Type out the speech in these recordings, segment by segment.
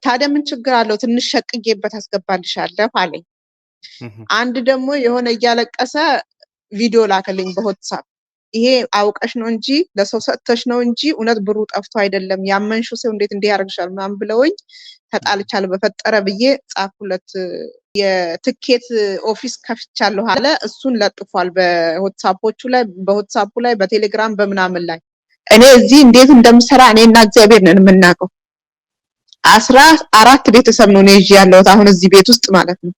ታዲያ ምን ችግር አለው ትንሽ ሸቅዬበት አስገባልሻለሁ አለኝ። አንድ ደግሞ የሆነ እያለቀሰ ቪዲዮ ላከልኝ በWhatsApp። ይሄ አውቀሽ ነው እንጂ ለሰው ሰጥተሽ ነው እንጂ እውነት ብሩ ጠፍቶ አይደለም፣ ያመንሽው ሰው እንዴት እንዲህ ያደርግሻል ምናምን ብለውኝ ተጣልቻለሁ በፈጠረ ብዬ ጻፍኩለት። የትኬት ኦፊስ ከፍቻለሁ አለ። እሱን ለጥፏል በWhatsApp ላይ በቴሌግራም በምናምን ላይ። እኔ እዚህ እንዴት እንደምሰራ እኔና እግዚአብሔር ነን የምናውቀው። 14 ቤተሰብ ነው እኔ ያለሁት አሁን እዚህ ቤት ውስጥ ማለት ነው።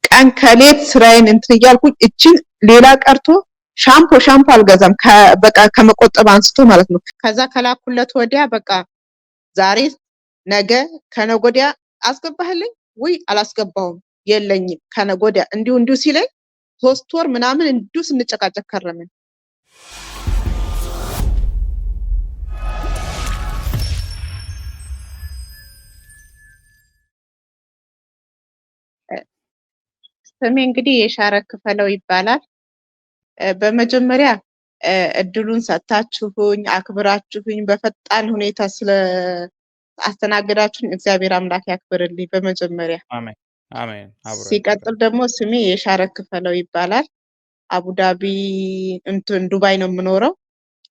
ቀን ከሌት ስራዬን እንትን እያልኩኝ እቺን ሌላ ቀርቶ ሻምፖ አልገዛም በቃ ከመቆጠብ አንስቶ ማለት ነው። ከዛ ከላኩለት ወዲያ በቃ ዛሬ ነገ ከነገ ወዲያ አስገባህልኝ ወይ አላስገባውም የለኝም ከነገ ወዲያ እንዲሁ ሲለኝ 3 ወር ምናምን እንዲሁ ስንጨቃጨቅ ከረምን። ስሜ እንግዲህ የሻረ ክፈለው ይባላል። በመጀመሪያ እድሉን ሰጣችሁኝ አክብራችሁኝ በፈጣን ሁኔታ ስለ አስተናገዳችሁኝ እግዚአብሔር አምላክ ያክብርልኝ በመጀመሪያ አሜን አሜን። ሲቀጥል ደግሞ ስሜ የሻረ ክፈለው ይባላል። አቡዳቢ ዱባይ ነው የምኖረው።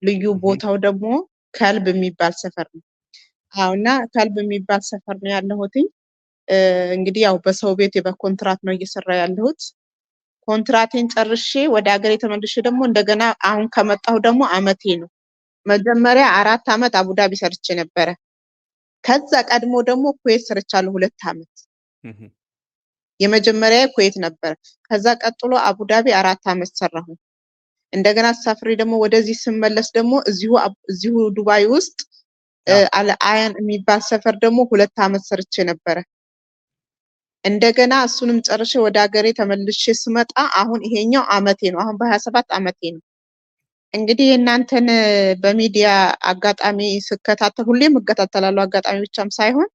ልዩ ቦታው ደግሞ ከልብ የሚባል ሰፈር ነው። አውና ከልብ የሚባል ሰፈር ነው ያለሁትኝ። እንግዲህ ያው በሰው ቤት በኮንትራት ነው እየሰራ ያለሁት። ኮንትራቴን ጨርሼ ወደ ሀገሬ ተመልሼ ደግሞ እንደገና አሁን ከመጣሁ ደግሞ አመቴ ነው። መጀመሪያ 4 አመት አቡዳቢ ሰርቼ ነበረ። ከዛ ቀድሞ ደግሞ ኩዌት ሰርቻለሁ 2 አመት። የመጀመሪያ ኩዌት ነበር። ከዛ ቀጥሎ አቡዳቢ 4 አመት ሰራሁ። እንደገና ሳፍሪ ደግሞ ወደዚህ ስመለስ ደግሞ እዚሁ ዱባይ ውስጥ አልአያን የሚባል ሰፈር ደግሞ 2 አመት ሰርቼ ነበረ። እንደገና እሱንም ጨርሼ ወደ ሀገሬ ተመልሼ ስመጣ አሁን ይሄኛው አመቴ ነው። አሁን በ27 አመቴ ነው። እንግዲህ እናንተን በሚዲያ አጋጣሚ ስከታተል ሁሌም እከታተላለሁ፣ አጋጣሚ ብቻም ሳይሆን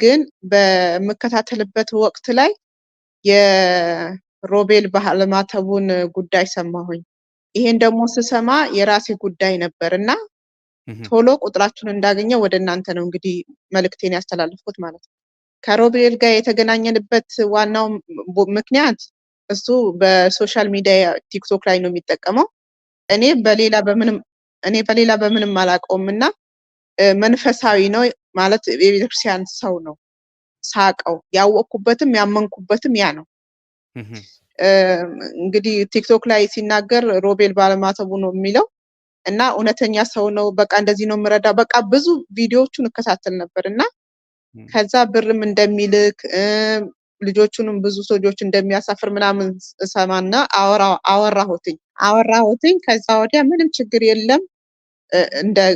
ግን በመከታተልበት ወቅት ላይ የሮቤል ባለማተቡን ጉዳይ ሰማሁኝ። ይሄን ደግሞ ስሰማ የራሴ ጉዳይ ነበርና ቶሎ ቁጥራችሁን እንዳገኘው ወደ እናንተ ነው እንግዲህ መልእክቴን ያስተላልፍኩት ማለት ነው። ከሮቤል ጋር የተገናኘንበት ዋናው ምክንያት እሱ በሶሻል ሚዲያ ቲክቶክ ላይ ነው የሚጠቀመው። እኔ በሌላ በምንም አላውቀውምና መንፈሳዊ ነው ማለት የቤተክርስቲያን ሰው ነው ሳቀው። ያወቅኩበትም ያመንኩበትም ያ ነው። እንግዲህ ቲክቶክ ላይ ሲናገር ሮቤል ባለማተቡ ነው የሚለው እና እውነተኛ ሰው ነው። በቃ እንደዚህ ነው ምረዳ በቃ ብዙ ቪዲዮዎቹን እከታተል ነበርና ከዛ ብርም እንደሚልክ ልጆቹንም ብዙ ልጆች እንደሚያሳፍር ምናምን ሰማና አወራሁትኝ። ከዛ ወዲያ ምንም ችግር የለም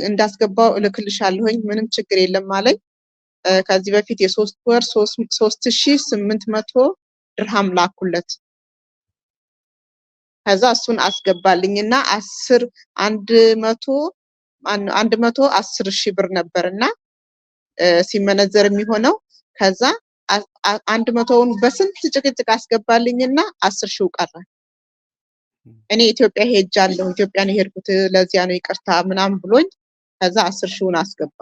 እንዳስገባው እልክልሻለሁኝ ምንም ችግር የለም አለኝ። ከዚህ በፊት የ3 ወር 3800 ድርሃም ላኩለት። ከዛ እሱን አስገባልኝና 110 ሺህ ብር ነበርና ሲመነዘር የሚሆነው ከዛ 100ውን በስንት ጭቅጭቅ አስገባልኝና 10 ሺው ቀረ። እኔ ኢትዮጵያ ሄጃለሁ፣ ኢትዮጵያ ነው የሄድኩት ለዚያ ነው ይቅርታ ምናምን ብሎኝ ከዛ 10 ሺውን አስገባ።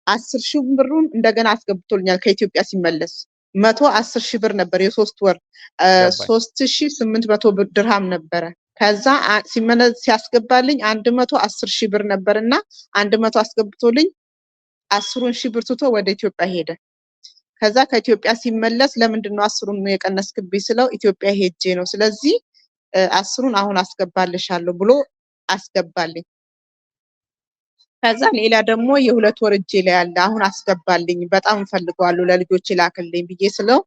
10 ሺው ብሩን እንደገና አስገብቶልኛል ከኢትዮጵያ ሲመለስ 110 ሺህ ብር ነበር የ3 ወር 3800 ድርሃም ነበረ። ከዛ ሲያስገባልኝ 110 ሺህ ብር ነበርና 100 አስገብቶልኝ 10 ሺህ ብር ትቶ ወደ ኢትዮጵያ ሄደ። ከዛ ከኢትዮጵያ ሲመለስ ለምንድነው 10ን የቀነስክብኝ ስለው ኢትዮጵያ ሄጄ ነው፣ ስለዚህ 10ን አሁን አስገባልሻለሁ ብሎ አስገባልኝ። ከዛ ሌላ ደግሞ የ2 ወር እጄ ላይ ያለ አሁን አስገባልኝ በጣም ፈልገዋለሁ ለልጆች ላክልኝ ብዬ ስለው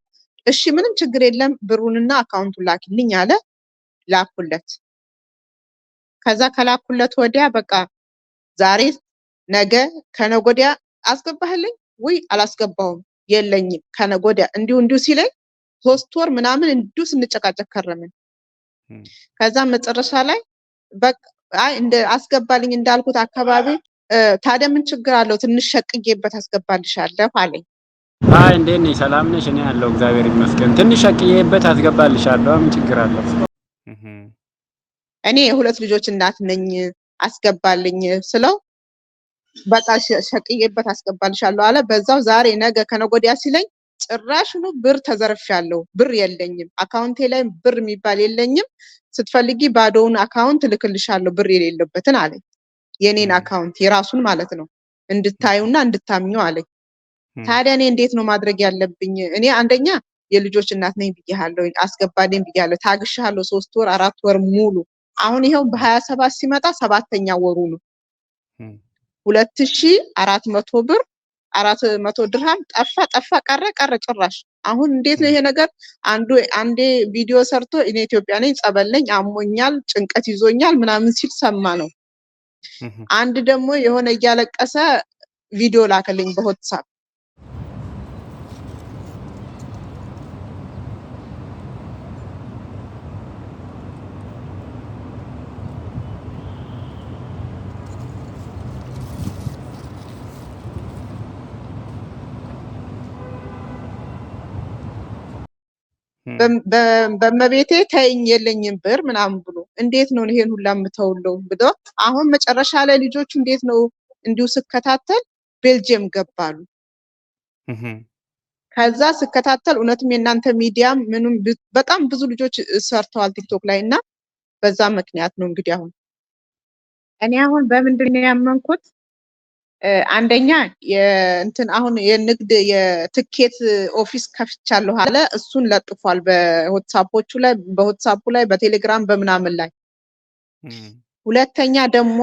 እሺ ምንም ችግር የለም ብሩንና አካውንቱን ላክልኝ አለ። ላኩለት። ከዛ ከላኩለት ወዲያ በቃ ዛሬ ነገ ከነገ ወዲያ አስገባህልኝ ወይ አላስገባውም የለኝም ከነገ ወዲያ እንዲሁ ሲለኝ 3 ወር ምናምን እንዲሁ ስንጨቃጨቅ ከረምን። ከዛ መጨረሻ ላይ በቃ እንደ አስገባልኝ እንዳልኩት አካባቢ ታዲያ ምን ችግር አለው ትንሽ ሸቅዬበት አስገባልሻለሁ አለኝ። አይ እንዴት ነሽ ሰላም ነሽ? እኔ ያለው እግዚአብሔር ይመስገን ትንሽ ሸቅዬበት አስገባልሻለሁ ምን ችግር አለው? እኔ የ2 ልጆች እናት ነኝ አስገባልኝ ስለው በቃ ሸቅዬበት አስገባልሻለሁ አለ። በዛው ዛሬ ነገ ከነገ ወዲያ ሲለኝ ጭራሽኑ ብር ተዘርፌያለሁ፣ ብር የለኝም፣ አካውንቴ ላይ ብር የሚባል የለኝም፣ ስትፈልጊ ባዶውን አካውንት ልክልሻለሁ ብር የሌለበትን አለኝ። የኔን አካውንት የራሱን ማለት ነው እንድታዩና እንድታምኙ አለኝ። ታዲያ እኔ እንዴት ነው ማድረግ ያለብኝ? እኔ አንደኛ የልጆች እናት ነኝ ብያለሁ፣ አስገባልኝ ብያለሁ፣ ታግሻለሁ 3 ወር 4 ወር ሙሉ። አሁን ይሄው በ27 ሲመጣ 7ኛ ወሩ ነው። 2400 ብር 400 ድርሃም ጠፋ ቀረ ጭራሽ። አሁን እንዴት ነው ይሄ ነገር? አንዴ ቪዲዮ ሰርቶ እኔ ኢትዮጵያ ነኝ፣ ጸበል ነኝ፣ አሞኛል፣ ጭንቀት ይዞኛል ምናምን ሲል ሰማ ነው። አንድ ደግሞ የሆነ እያለቀሰ ቪዲዮ ላከልኝ በWhatsApp። በመቤቴ ተይኝ የለኝም ብር ምናምን ብሎ እንዴት ነው ይሄን ሁላ የምተውለው ብሎ አሁን መጨረሻ ላይ ልጆቹ እንዴት ነው እንዲሁ ስከታተል ቤልጅየም ገባሉ። ከዛ ስከታተል እውነትም የእናንተ ሚዲያም ምንም በጣም ብዙ ልጆች ሰርተዋል ቲክቶክ ላይ እና በዛ ምክንያት ነው እንግዲህ አሁን እኔ አሁን በምንድን ነው ያመንኩት? አንደኛ የእንትን አሁን የንግድ የትኬት ኦፊስ ከፍቻለሁ አለ። እሱን ለጥፏል በWhatsAppዎቹ ላይ በWhatsApp ላይ በቴሌግራም በምናምን ላይ። ሁለተኛ ደግሞ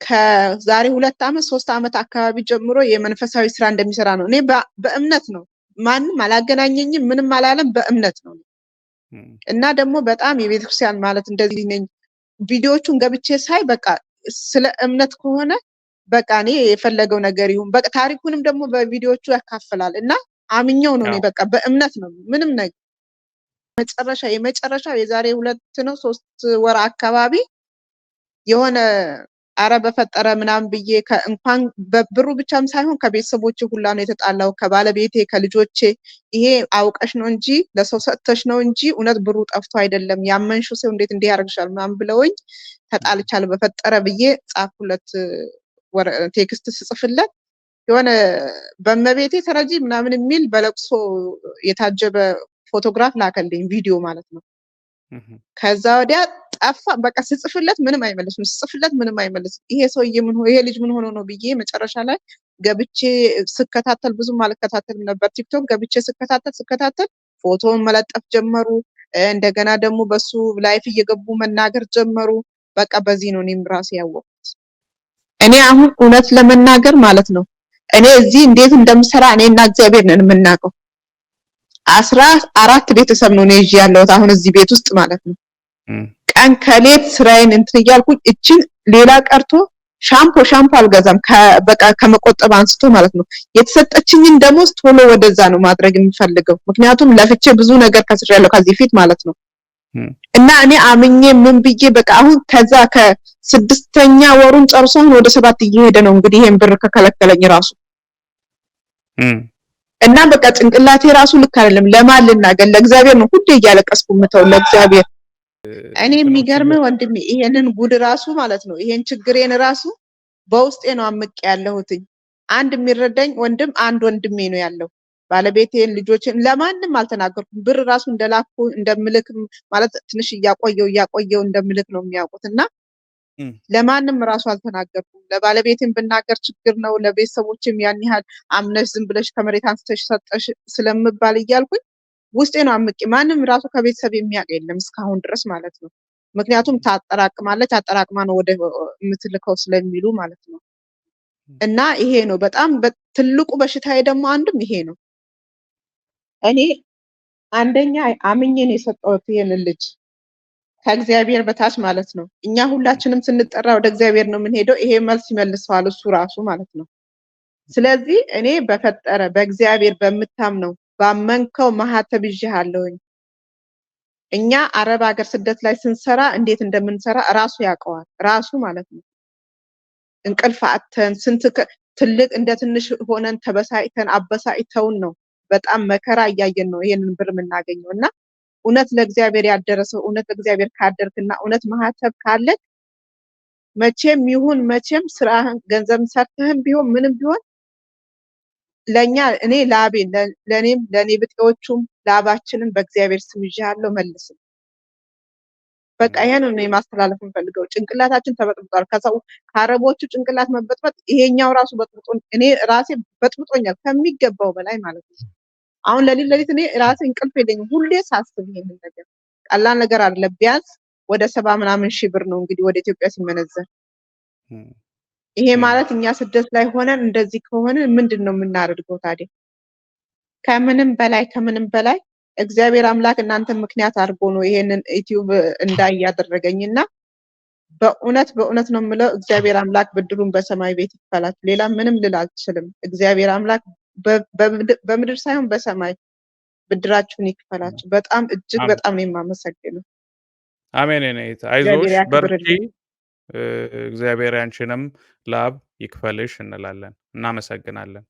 ከዛሬ 2 ዓመት 3 ዓመት አካባቢ ጀምሮ የመንፈሳዊ ስራ እንደሚሰራ ነው። እኔ በእምነት ነው፣ ማንም አላገናኘኝም፣ ምንም አላለም፣ በእምነት ነው። እና ደግሞ በጣም የቤተክርስቲያን ማለት እንደዚህ ነኝ። ቪዲዮቹን ገብቼ ሳይ በቃ ስለ እምነት ከሆነ በቃ እኔ የፈለገው ነገር ይሁን በቃ ታሪኩንም ደግሞ በቪዲዮቹ ያካፍላል እና አምኜው ነው። እኔ በቃ በእምነት ነው ምንም ነገር የመጨረሻው የዛሬ 2 ነው 3 ወር አካባቢ የሆነ አረ በፈጠረ ምናምን ብዬ እንኳን በብሩ ብቻም ሳይሆን ከቤተሰቦቼ ሁላ ነው የተጣላው፣ ከባለቤቴ ከልጆቼ። ይሄ አውቀሽ ነው እንጂ ለሰው ሰጥተሽ ነው እንጂ እውነት ብሩ ጠፍቶ አይደለም፣ ያመንሽው ሰው እንዴት እንዲህ ያደርግሻል ምናምን ብለውኝ ተጣልቻለሁ በፈጠረ ብዬ ጻፍኩለት። ቴክስት ስጽፍለት የሆነ በመቤቴ ተረጂ ምናምን የሚል በለቅሶ የታጀበ ፎቶግራፍ ላከልኝ፣ ቪዲዮ ማለት ነው። ከዛ ወዲያ ጠፋ። በቃ ስጽፍለት ምንም አይመልስም፣ ስጽፍለት ምንም አይመልስም። ይሄ ሰውዬ ይሄ ልጅ ምን ሆኖ ነው ብዬ መጨረሻ ላይ ገብቼ ስከታተል፣ ብዙም አልከታተልም ነበር ቲክቶክ። ገብቼ ስከታተል ፎቶውን መለጠፍ ጀመሩ። እንደገና ደግሞ በሱ ላይፍ እየገቡ መናገር ጀመሩ። በቃ በዚህ ነው እኔም ራሴ ያወቅኩት። እኔ አሁን እውነት ለመናገር ማለት ነው እኔ እዚህ እንዴት እንደምሰራ እኔና እግዚአብሔር ነን የምናውቀው። 14 ቤተሰብ ነው እኔ ያለሁት አሁን እዚህ ቤት ውስጥ ማለት ነው። ቀን ከሌት ስራዬን እንትን እያልኩኝ እችን ሌላ ቀርቶ ሻምፖ አልገዛም በቃ ከመቆጠብ አንስቶ ማለት ነው። የተሰጠችኝን ደሞዝ ቶሎ ወደዛ ነው ማድረግ የምፈልገው፣ ምክንያቱም ለፍቼ ብዙ ነገር ከስሬያለሁ ከዚህ ፊት ማለት ነው። እና እኔ አምኜ ምን ብዬ በቃ አሁን ከዛ ከ6ኛ ወሩን ጨርሶ ወደ 7 እየሄደ ነው እንግዲህ ይሄን ብር ከከለከለኝ ራሱ እና በቃ ጭንቅላቴ ራሱ ልክ አይደለም። ለማን ልናገር? ለእግዚአብሔር ነው ሁሌ እያለቀስኩ የምተው ለእግዚአብሔር። እኔ የሚገርምህ ወንድሜ ይሄንን ጉድ ራሱ ማለት ነው ይሄን ችግሬን ራሱ በውስጤ ነው አምቄ ያለሁትኝ። አንድ የሚረዳኝ ወንድም አንድ ወንድሜ ነው ያለው። ባለቤቴን ልጆችን ለማንም አልተናገርኩም። ብር ራሱ እንደላኩ እንደምልክ ማለት ትንሽ እያቆየው እንደምልክ ነው የሚያውቁት እና ለማንም ራሱ አልተናገርኩም። ለባለቤቴን ብናገር ችግር ነው፣ ለቤተሰቦችም ያን ያህል አምነሽ ዝም ብለሽ ከመሬት አንስተሽ ሰጠሽ ስለምባል እያልኩኝ ውስጤ ነው አምቄ። ማንም ራሱ ከቤተሰብ የሚያውቅ የለም እስካሁን ድረስ ማለት ነው። ምክንያቱም ታጠራቅማለች አጠራቅማ ነው ወደ የምትልከው ስለሚሉ ማለት ነው። እና ይሄ ነው በጣም ትልቁ በሽታዬ ደግሞ አንድም ይሄ ነው። እኔ አንደኛ አምኜ ነው የሰጠሁት ይሄንን ልጅ ከእግዚአብሔር በታች ማለት ነው። እኛ ሁላችንም ስንጠራ ወደ እግዚአብሔር ነው የምንሄደው። ይሄ መልስ ይመልሰዋል እሱ ራሱ ማለት ነው። ስለዚህ እኔ በፈጠረ በእግዚአብሔር በምታምነው ባመንከው ማህተብ ይዤሃለሁኝ። እኛ አረብ ሀገር ስደት ላይ ስንሰራ እንዴት እንደምንሰራ ራሱ ያውቀዋል ራሱ ማለት ነው። እንቅልፍ አጥተን ስንት ትልቅ እንደ ትንሽ ሆነን ተበሳጭተን አበሳጭተውን ነው በጣም መከራ እያየን ነው ይሄንን ብር የምናገኘው። እና እውነት ለእግዚአብሔር ያደረሰው እውነት ለእግዚአብሔር ካደርክና እውነት ማህተብ ካለ መቼም ይሁን መቼም ስራህን ገንዘብ ሰርተህም ቢሆን ምንም ቢሆን ለኛ እኔ ላቤን ለኔም ለኔ ብጤዎቹም ላባችንን በእግዚአብሔር ስም ይዣለሁ መልስ። በቃ ይሄንን ነው ማስተላለፍ እንፈልገው። ጭንቅላታችን ተበጥብጧል። ከሰው ከአረቦቹ ጭንቅላት መበጥበጥ ይሄኛው ራሱ በጥብጦኝ እኔ ራሴ በጥብጦኛል ከሚገባው በላይ ማለት ነው። አሁን ለሊት እኔ ራሴ እንቅልፍ የለኝም ሁሌ ሳስብ ይሄንን ነገር ቀላል ነገር አይደለም። ቢያንስ ወደ 70 ምናምን ሺህ ብር ነው እንግዲህ ወደ ኢትዮጵያ ሲመነዘር። ይሄ ማለት እኛ ስደት ላይ ሆነን እንደዚህ ከሆነ ምንድነው የምናደርገው ታዲያ? ከምንም በላይ እግዚአብሔር አምላክ እናንተ ምክንያት አድርጎ ነው ይሄንን ዩቲዩብ እንዳይ ያደረገኝና በእውነት ነው የምለው እግዚአብሔር አምላክ ብድሩን በሰማይ ቤት ይክፈላችሁ። ሌላ ምንም ልል አልችልም። እግዚአብሔር አምላክ በምድር ሳይሆን በሰማይ ብድራችሁን ይክፈላችሁ። በጣም እጅግ በጣም ነው የማመሰግነው። አሜን። እኔት አይዞሽ በርቺ። እግዚአብሔር ያንቺንም ላብ ይክፈልሽ እንላለን። እናመሰግናለን።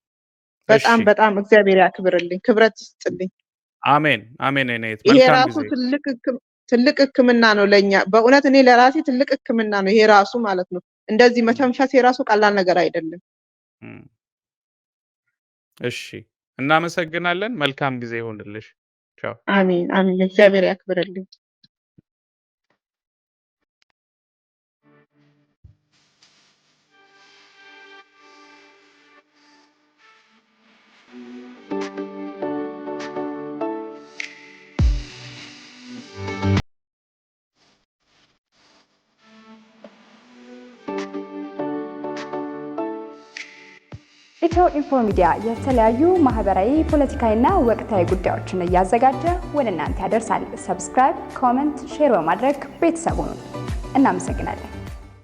በጣም እግዚአብሔር ያክብርልኝ፣ ክብረት ይስጥልኝ። አሜን። እኔት ይሄ ራሱ ትልቅ ሕክምና ነው ለኛ። በእውነት እኔ ለራሴ ትልቅ ሕክምና ነው ይሄ ራሱ ማለት ነው። እንደዚህ መተንፈስ የራሱ ቀላል ነገር አይደለም። እሺ፣ እናመሰግናለን። መልካም ጊዜ ይሁንልሽ። ቻው። አሜን። እግዚአብሔር ያክብርልኝ። ኢትዮ ኢንፎ ሚዲያ የተለያዩ ማህበራዊ፣ ፖለቲካዊና ወቅታዊ ጉዳዮችን እያዘጋጀ ወደ እናንተ ያደርሳል። ሰብስክራይብ፣ ኮሜንት፣ ሼር በማድረግ ቤተሰቡን እናመሰግናለን።